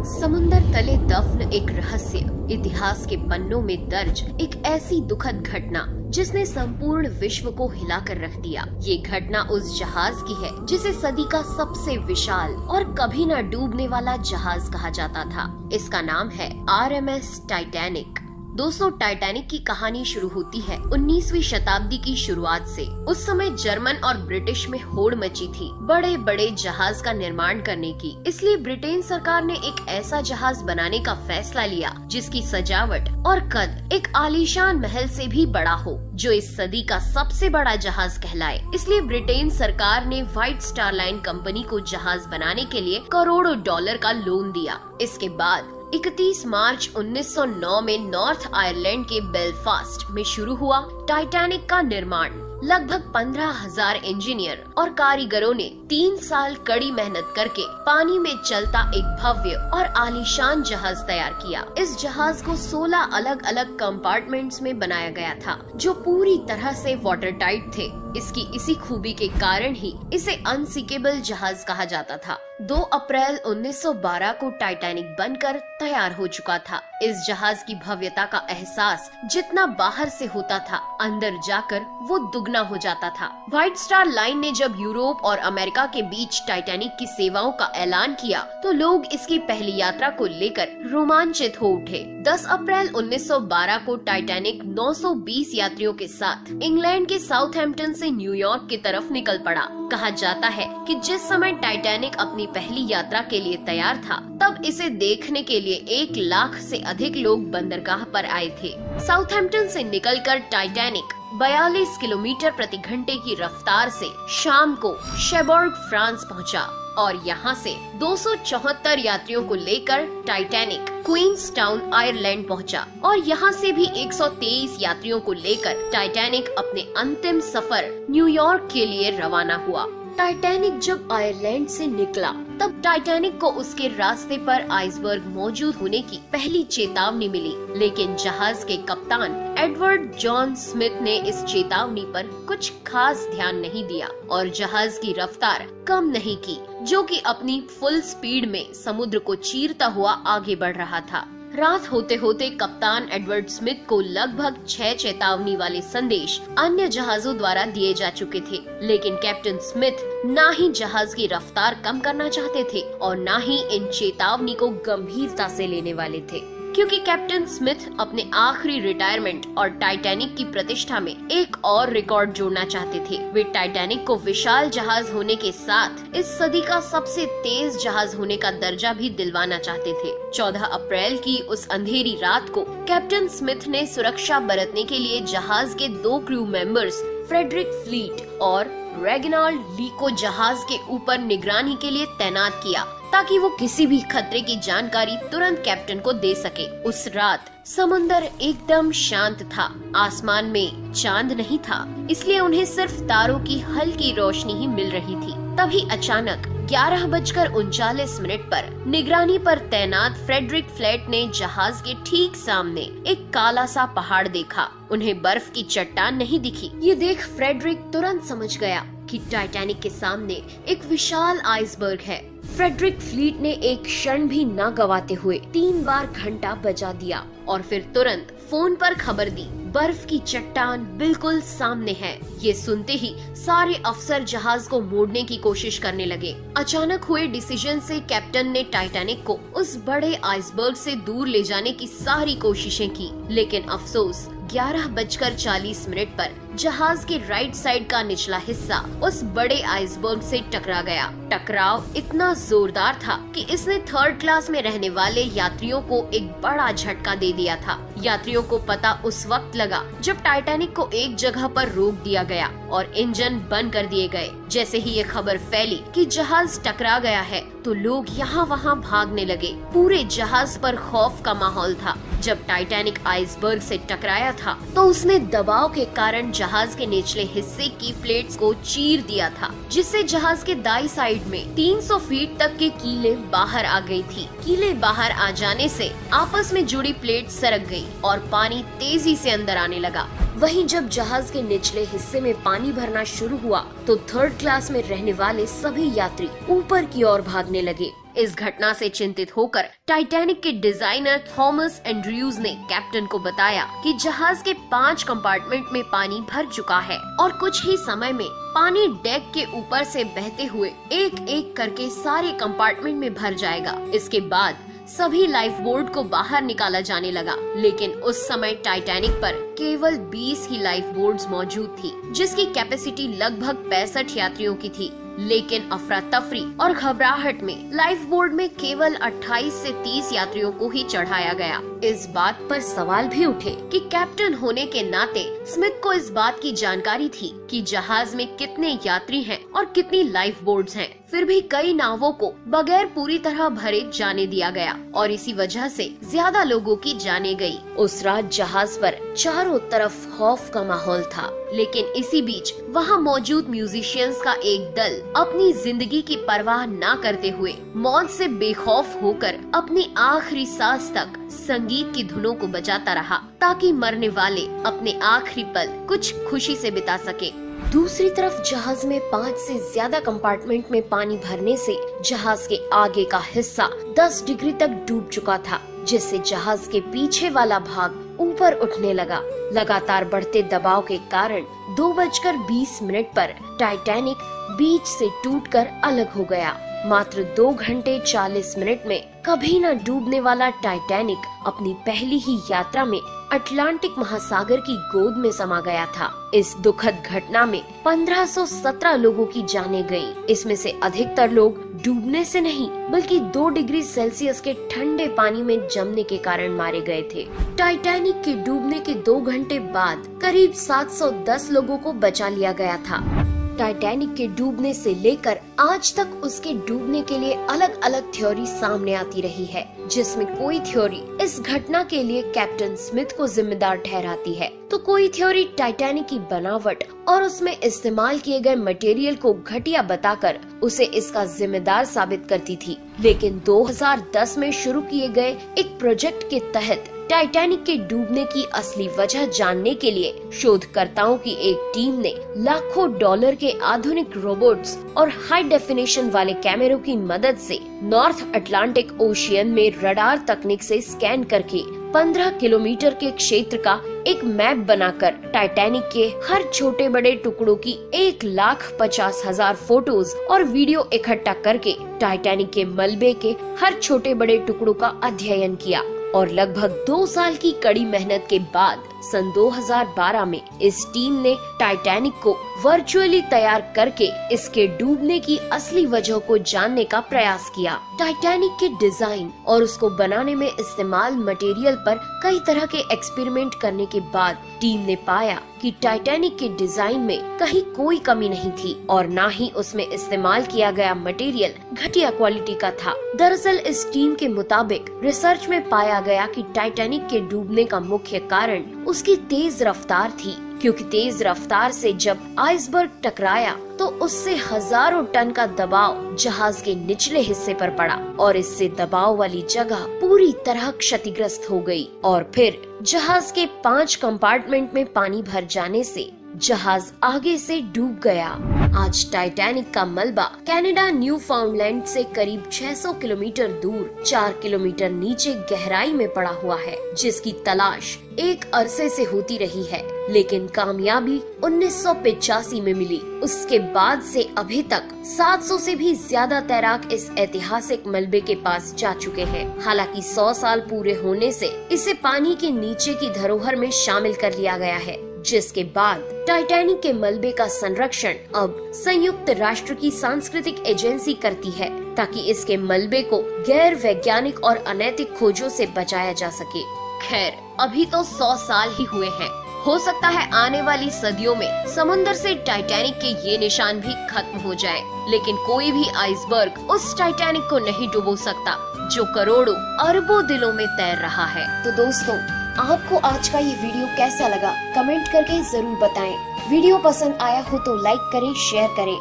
समुंदर तले दफन एक रहस्य, इतिहास के पन्नों में दर्ज एक ऐसी दुखद घटना जिसने संपूर्ण विश्व को हिलाकर रख दिया। ये घटना उस जहाज की है जिसे सदी का सबसे विशाल और कभी न डूबने वाला जहाज कहा जाता था। इसका नाम है RMS टाइटैनिक। दोस्तों, टाइटैनिक की कहानी शुरू होती है 19वीं शताब्दी की शुरुआत से। उस समय जर्मन और ब्रिटिश में होड़ मची थी बड़े बड़े जहाज का निर्माण करने की। इसलिए ब्रिटेन सरकार ने एक ऐसा जहाज बनाने का फैसला लिया जिसकी सजावट और कद एक आलीशान महल से भी बड़ा हो, जो इस सदी का सबसे बड़ा जहाज कहलाए। इसलिए ब्रिटेन सरकार ने व्हाइट स्टार लाइन कंपनी को जहाज बनाने के लिए करोड़ों डॉलर का लोन दिया। इसके बाद 31 मार्च 1909 में नॉर्थ आयरलैंड के बेलफास्ट में शुरू हुआ टाइटैनिक का निर्माण। लगभग 15,000 इंजीनियर और कारीगरों ने 3 साल कड़ी मेहनत करके पानी में चलता एक भव्य और आलीशान जहाज तैयार किया। इस जहाज को 16 अलग अलग कंपार्टमेंट्स में बनाया गया था, जो पूरी तरह से वाटर टाइट थे। इसकी इसी खूबी के कारण ही इसे अनसिंकेबल जहाज कहा जाता था। 2 अप्रैल 1912 को टाइटैनिक बनकर तैयार हो चुका था। इस जहाज की भव्यता का एहसास जितना बाहर से होता था, अंदर जाकर वो दुगना हो जाता था। व्हाइट स्टार लाइन ने जब यूरोप और अमेरिका के बीच टाइटैनिक की सेवाओं का ऐलान किया तो लोग इसकी पहली यात्रा को लेकर रोमांचित हो उठे। 10 अप्रैल 1912 को टाइटैनिक 920 यात्रियों के साथ इंग्लैंड के साउथहैम्पटन से न्यूयॉर्क की तरफ निकल पड़ा। कहा जाता है कि जिस समय टाइटैनिक अपनी पहली यात्रा के लिए तैयार था, तब इसे देखने के लिए 1 लाख से अधिक लोग बंदरगाह पर आए थे। साउथहैम्पटन से निकलकर टाइटैनिक 42 किलोमीटर प्रति घंटे की रफ्तार से शाम को शेबोर्ग फ्रांस पहुंचा और यहां से 274 यात्रियों को लेकर टाइटैनिक क्वींसटाउन आयरलैंड पहुंचा और यहां से भी 123 यात्रियों को लेकर टाइटैनिक अपने अंतिम सफर न्यूयॉर्क के लिए रवाना हुआ। टाइटैनिक जब आयरलैंड से निकला तब टाइटैनिक को उसके रास्ते पर आइसबर्ग मौजूद होने की पहली चेतावनी मिली, लेकिन जहाज के कप्तान एडवर्ड जॉन स्मिथ ने इस चेतावनी पर कुछ खास ध्यान नहीं दिया और जहाज की रफ्तार कम नहीं की, जो कि अपनी फुल स्पीड में समुद्र को चीरता हुआ आगे बढ़ रहा था। रात होते होते कप्तान एडवर्ड स्मिथ को लगभग 6 चेतावनी वाले संदेश अन्य जहाजों द्वारा दिए जा चुके थे, लेकिन कैप्टन स्मिथ ना ही जहाज की रफ्तार कम करना चाहते थे और ना ही इन चेतावनी को गंभीरता से लेने वाले थे, क्योंकि कैप्टन स्मिथ अपने आखिरी रिटायरमेंट और टाइटैनिक की प्रतिष्ठा में एक और रिकॉर्ड जोड़ना चाहते थे। वे टाइटैनिक को विशाल जहाज होने के साथ इस सदी का सबसे तेज जहाज होने का दर्जा भी दिलवाना चाहते थे। 14 अप्रैल की उस अंधेरी रात को कैप्टन स्मिथ ने सुरक्षा बरतने के लिए जहाज के 2 क्रू मेंबर्स फ्रेडरिक फ्लीट और रेगिनाल्ड ली को जहाज के ऊपर निगरानी के लिए तैनात किया, ताकि वो किसी भी खतरे की जानकारी तुरंत कैप्टन को दे सके। उस रात समुंदर एकदम शांत था, आसमान में चांद नहीं था, इसलिए उन्हें सिर्फ तारों की हल्की रोशनी ही मिल रही थी। तभी अचानक 11:39 पर निगरानी पर तैनात फ्रेडरिक फ्लैट ने जहाज के ठीक सामने एक काला सा पहाड़ देखा। उन्हें बर्फ की चट्टान नहीं दिखी। ये देख फ्रेडरिक तुरंत समझ गया कि टाइटैनिक के सामने एक विशाल आइसबर्ग है। फ्रेडरिक फ्लीट ने एक क्षण भी न गवाते हुए 3 बार घंटा बजा दिया और फिर तुरंत फोन पर खबर दी, बर्फ की चट्टान बिल्कुल सामने है। ये सुनते ही सारे अफसर जहाज को मोड़ने की कोशिश करने लगे। अचानक हुए डिसीजन से कैप्टन ने टाइटैनिक को उस बड़े आइसबर्ग से दूर ले जाने की सारी कोशिशें की, लेकिन अफसोस 11:40 पर जहाज के राइट साइड का निचला हिस्सा उस बड़े आइसबर्ग से टकरा गया। टकराव इतना जोरदार था कि इसने 3rd क्लास में रहने वाले यात्रियों को एक बड़ा झटका दे दिया था। यात्रियों को पता उस वक्त लगा जब टाइटैनिक को एक जगह पर रोक दिया गया और इंजन बंद कर दिए गए। जैसे ही ये खबर फैली कि जहाज टकरा गया है, तो लोग यहाँ वहाँ भागने लगे। पूरे जहाज पर खौफ का माहौल था। जब टाइटैनिक आइसबर्ग से टकराया था तो उसने दबाव के कारण जहाज के निचले हिस्से की प्लेट्स को चीर दिया था, जिससे जहाज के दाईं साइड में 300 फीट तक के कीले बाहर आ गई थी। कीले बाहर आ जाने से आपस में जुड़ी प्लेट सरक गई और पानी तेजी से अंदर आने लगा। वहीं जब जहाज के निचले हिस्से में पानी भरना शुरू हुआ तो 3rd क्लास में रहने वाले सभी यात्री ऊपर की ओर भागने लगे। इस घटना से चिंतित होकर टाइटैनिक के डिजाइनर थॉमस एंड्रयूज ने कैप्टन को बताया कि जहाज के 5 कंपार्टमेंट में पानी भर चुका है और कुछ ही समय में पानी डेक के ऊपर से बहते हुए एक एक करके सारे कंपार्टमेंट में भर जाएगा। इसके बाद सभी लाइफ बोर्ड को बाहर निकाला जाने लगा, लेकिन उस समय टाइटैनिक पर केवल 20 ही लाइफ बोर्ड्स मौजूद थी, जिसकी कैपेसिटी लगभग 65 यात्रियों की थी। लेकिन अफरा तफरी और घबराहट में लाइफ बोर्ड में केवल 28 से 30 यात्रियों को ही चढ़ाया गया। इस बात पर सवाल भी उठे कि कैप्टन होने के नाते स्मिथ को इस बात की जानकारी थी कि जहाज में कितने यात्री हैं और कितनी लाइफ बोर्ड्स हैं। फिर भी कई नावों को बगैर पूरी तरह भरे जाने दिया गया और इसी वजह से ज्यादा लोगों की जाने गई। उस रात जहाज पर चारों तरफ खौफ का माहौल था, लेकिन इसी बीच वहाँ मौजूद म्यूजिशियंस का एक दल अपनी जिंदगी की परवाह न करते हुए मौत से बेखौफ होकर अपनी आखिरी सांस तक संगीत की धुनों को बजाता रहा, ताकि मरने वाले अपने आखिरी पल कुछ खुशी से बिता सके। दूसरी तरफ जहाज में 5 से ज्यादा कंपार्टमेंट में पानी भरने से जहाज के आगे का हिस्सा 10 डिग्री तक डूब चुका था, जिससे जहाज के पीछे वाला भाग ऊपर उठने लगा। लगातार बढ़ते दबाव के कारण 2:20 पर टाइटैनिक बीच से टूटकर अलग हो गया। मात्र 2 घंटे 40 मिनट में कभी न डूबने वाला टाइटैनिक अपनी पहली ही यात्रा में अटलांटिक महासागर की गोद में समा गया था। इस दुखद घटना में 1517 लोगों की जानें गयी। इसमें से अधिकतर लोग डूबने से नहीं बल्कि 2 डिग्री सेल्सियस के ठंडे पानी में जमने के कारण मारे गए थे। टाइटैनिक के डूबने के 2 घंटे बाद करीब 710 लोगों को बचा लिया गया था। टाइटैनिक के डूबने से लेकर आज तक उसके डूबने के लिए अलग अलग थ्योरी सामने आती रही है, जिसमें कोई थ्योरी इस घटना के लिए कैप्टन स्मिथ को जिम्मेदार ठहराती है, तो कोई थ्योरी टाइटैनिक की बनावट और उसमें इस्तेमाल किए गए मटेरियल को घटिया बताकर उसे इसका जिम्मेदार साबित करती थी। लेकिन 2010 में शुरू किए गए एक प्रोजेक्ट के तहत टाइटैनिक के डूबने की असली वजह जानने के लिए शोधकर्ताओं की एक टीम ने लाखों डॉलर के आधुनिक रोबोट्स और हाई डेफिनेशन वाले कैमरों की मदद से नॉर्थ अटलांटिक ओशियन में रडार तकनीक से स्कैन करके 15 किलोमीटर के क्षेत्र का एक मैप बनाकर टाइटैनिक के हर छोटे बड़े टुकड़ों की 1,50,000 फोटोज और वीडियो इकट्ठा करके टाइटैनिक के मलबे के हर छोटे बड़े टुकड़ों का अध्ययन किया। और लगभग 2 साल की कड़ी मेहनत के बाद सन 2012 में इस टीम ने टाइटैनिक को वर्चुअली तैयार करके इसके डूबने की असली वजह को जानने का प्रयास किया। टाइटैनिक के डिजाइन और उसको बनाने में इस्तेमाल मटेरियल पर कई तरह के एक्सपेरिमेंट करने के बाद टीम ने पाया कि टाइटैनिक के डिजाइन में कहीं कोई कमी नहीं थी और न ही उसमें इस्तेमाल किया गया मटेरियल घटिया क्वालिटी का था। दरअसल इस टीम के मुताबिक रिसर्च में पाया गया कि टाइटैनिक के डूबने का मुख्य कारण उसकी तेज रफ्तार थी, क्योंकि तेज रफ्तार से जब आइसबर्ग टकराया तो उससे हजारों टन का दबाव जहाज के निचले हिस्से पर पड़ा और इससे दबाव वाली जगह पूरी तरह क्षतिग्रस्त हो गई और फिर जहाज के 5 कंपार्टमेंट में पानी भर जाने से जहाज आगे से डूब गया। आज टाइटैनिक का मलबा कनाडा न्यूफाउंडलैंड से करीब 600 किलोमीटर दूर 4 किलोमीटर नीचे गहराई में पड़ा हुआ है, जिसकी तलाश एक अरसे से होती रही है, लेकिन कामयाबी 1985 में मिली। उसके बाद से अभी तक 700 से भी ज्यादा तैराक इस ऐतिहासिक मलबे के पास जा चुके हैं। हालांकि 100 साल पूरे होने से इसे पानी के नीचे की धरोहर में शामिल कर लिया गया है, जिसके बाद टाइटैनिक के मलबे का संरक्षण अब संयुक्त राष्ट्र की सांस्कृतिक एजेंसी करती है, ताकि इसके मलबे को गैर वैज्ञानिक और अनैतिक खोजों से बचाया जा सके। खैर, अभी तो 100 साल ही हुए हैं। हो सकता है आने वाली सदियों में समुद्र से टाइटैनिक के ये निशान भी खत्म हो जाए, लेकिन कोई भी आइसबर्ग उस टाइटैनिक को नहीं डुबो सकता जो करोड़ों अरबों दिलों में तैर रहा है। तो दोस्तों, आपको आज का ये वीडियो कैसा लगा कमेंट करके जरूर बताएं। वीडियो पसंद आया हो तो लाइक करें, शेयर करें